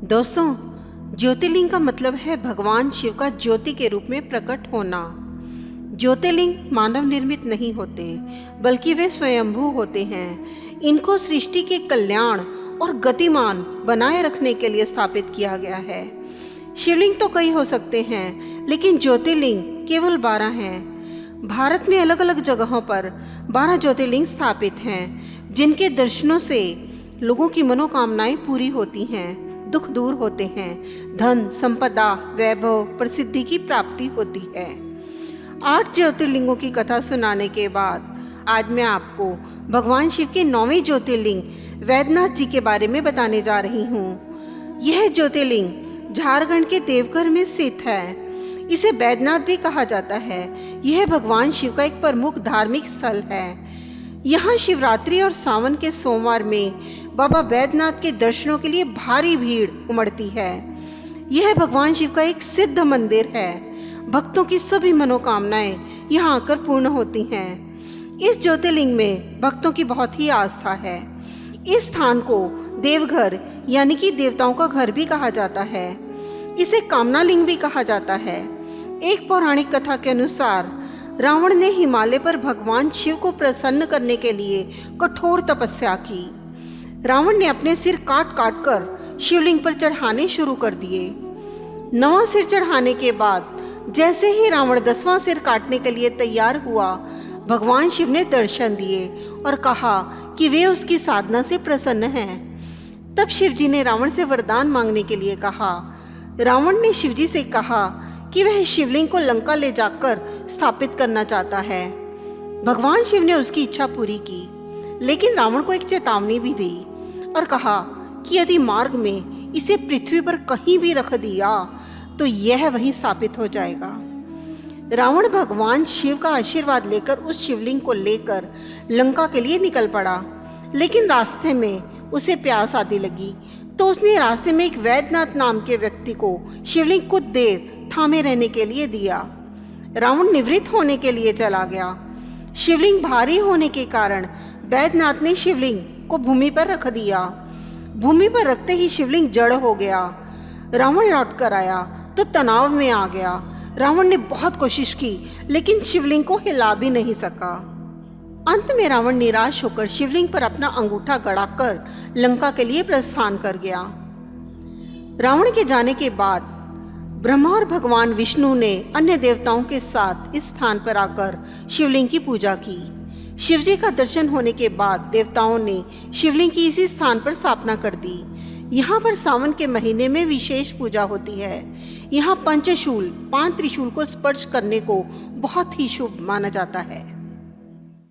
दोस्तों, ज्योतिर्लिंग का मतलब है भगवान शिव का ज्योति के रूप में प्रकट होना। ज्योतिर्लिंग मानव निर्मित नहीं होते, बल्कि वे स्वयंभू होते हैं। इनको सृष्टि के कल्याण और गतिमान बनाए रखने के लिए स्थापित किया गया है। शिवलिंग तो कई हो सकते हैं, लेकिन ज्योतिर्लिंग केवल 12 हैं। भारत में अलग अलग जगहों पर 12 ज्योतिर्लिंग स्थापित हैं, जिनके दर्शनों से लोगों की मनोकामनाएं पूरी होती हैं, दुख दूर होते हैं, धन संपदा वैभव प्रसिद्धि की प्राप्ति होती है। 8 ज्योतिर्लिंगों की कथा सुनाने के बाद आज मैं आपको भगवान शिव के 9वें ज्योतिर्लिंग वैद्यनाथ जी के बारे में बताने जा रही हूँ। यह ज्योतिर्लिंग झारखंड के देवघर में स्थित है। इसे वैद्यनाथ भी कहा जाता है। यह भगवान शिव का एक प्रमुख धार्मिक स्थल है। यहाँ शिवरात्रि और सावन के सोमवार में बाबा वैद्यनाथ के दर्शनों के लिए भारी भीड़ उमड़ती है। यह भगवान शिव का एक सिद्ध मंदिर है। भक्तों की सभी मनोकामनाएं यहाँ आकर पूर्ण होती हैं। इस ज्योतिर्लिंग में भक्तों की बहुत ही आस्था है। इस स्थान को देवघर यानी कि देवताओं का घर भी कहा जाता है। इसे कामना लिंग भी कहा जाता है। एक पौराणिक कथा के अनुसार रावण ने हिमालय पर भगवान शिव को प्रसन्न करने के लिए कठोर तपस्या की। रावण ने अपने सिर काट काट कर शिवलिंग पर चढ़ाने शुरू कर दिए। 9वां सिर चढ़ाने के बाद जैसे ही रावण 10वां सिर काटने के लिए तैयार हुआ, भगवान शिव ने दर्शन दिए और कहा कि वे उसकी साधना से प्रसन्न हैं। तब शिव जी ने रावण से वरदान मांगने के लिए कहा। रावण ने शिव जी से कहा कि वह शिवलिंग को लंका ले जाकर स्थापित करना चाहता है। भगवान शिव ने उसकी इच्छा पूरी की, लेकिन रावण को एक चेतावनी भी दी और कहा कि यदि मार्ग में इसे पृथ्वी पर कहीं भी रख दिया तो यह वहीं स्थापित हो जाएगा। रावण भगवान शिव का आशीर्वाद लेकर उस शिवलिंग को लेकर लंका के लिए निकल पड़ा, लेकिन रास्ते में उसे प्यास आने लगी, तो उसने रास्ते में एक वैद्यनाथ नाम के व्यक्ति को शिवलिंग कुछ देर थामे रहने के लिए दिया। रावण निवृत्त होने के लिए चला गया। शिवलिंग भारी होने के कारण वैद्यनाथ ने शिवलिंग को भूमि पर रख दिया। भूमि पर रखते ही शिवलिंग जड़ हो गया। रावण लौट कर आया तो तनाव में आ गया। रावण ने बहुत कोशिश की, लेकिन शिवलिंग को हिला भी नहीं सका। अंत में रावण निराश होकर शिवलिंग पर अपना अंगूठा गड़ाकर लंका के लिए प्रस्थान कर गया। रावण के जाने के बाद ब्रह्मा और भगवान विष्णु ने अन्य देवताओं के साथ इस स्थान पर आकर शिवलिंग की पूजा की। शिवजी का दर्शन होने के बाद देवताओं ने शिवलिंग की इसी स्थान पर स्थापना कर दी। यहाँ पर सावन के महीने में विशेष पूजा होती है। यहाँ पंचशूल 5 त्रिशूल को स्पर्श करने को बहुत ही शुभ माना जाता है।